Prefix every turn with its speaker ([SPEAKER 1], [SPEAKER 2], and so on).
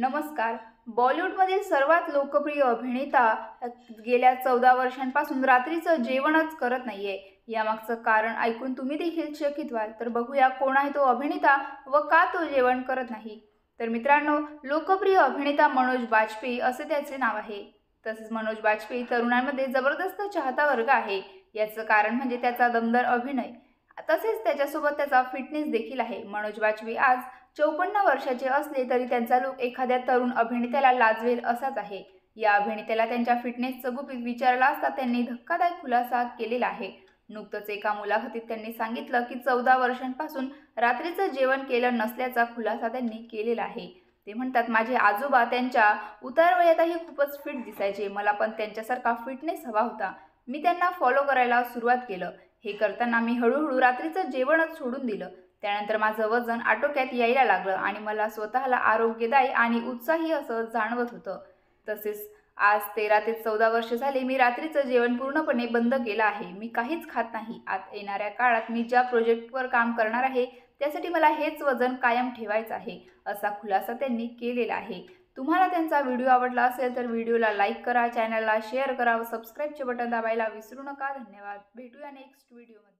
[SPEAKER 1] नमस्कार. बॉलिवूडमधील सर्वात लोकप्रिय अभिनेता गेल्या 14 वर्षांपासून रात्रीचं जेवणच करत नाहीये. यामागचं कारण ऐकून तुम्ही देखील चकित व्हाल. तर बघूया कोण आहे तो अभिनेता व का तो जेवण करत नाही. तर मित्रांनो, लोकप्रिय अभिनेता मनोज बाजपेयी असे त्याचे नाव आहे. तसेच मनोज बाजपेयी तरुणांमध्ये जबरदस्त चाहता वर्ग आहे. याचं कारण म्हणजे त्याचा दमदार अभिनय, तसेच त्याच्यासोबत त्याचा फिटनेस देखील आहे. मनोज बाजपेयी आज 54 वर्षाचे असले तरी त्यांचा लूक एखाद्या तरुण अभिनेत्याला लाजवेल असाच आहे. या अभिनेत्याला त्यांच्या फिटनेसचं गुपित विचारलं असता त्यांनी धक्कादायक खुलासा केलेला आहे. नुकतंच एका मुलाखतीत त्यांनी सांगितलं की 14 वर्षांपासून रात्रीचं जेवण केलं नसल्याचा खुलासा त्यांनी केलेला आहे. ते म्हणतात, माझे आजोबा त्यांच्या उतारवयातही खूपच फिट दिसायचे. मला पण त्यांच्यासारखा फिटनेस हवा होता. मी त्यांना फॉलो करायला सुरुवात केलं. हे करताना मी हळूहळू रात्रीचं जेवणच सोडून दिलं. त्यानंतर माझं वजन आटोक्यात यायला लागलं आणि मला स्वतःला आरोग्यदायी आणि उत्साही असं जाणवत होतं. तसेच आज 13 ते 14 वर्ष झाले मी रात्रीचं जेवण पूर्णपणे बंद केलं आहे. मी काहीच खात नाही. आता येणाऱ्या काळात मी ज्या प्रोजेक्टवर काम करणार आहे त्यासाठी मला हेच वजन कायम ठेवायचं आहे, असा खुलासा त्यांनी केलेला आहे. तुम्हाला त्यांचा व्हिडिओ आवडला असेल तर व्हिडिओला लाईक करा, चॅनलला शेअर करा व सबस्क्राईबचे बटन दाबायला विसरू नका. धन्यवाद. भेटूया नेक्स्ट व्हिडिओमध्ये.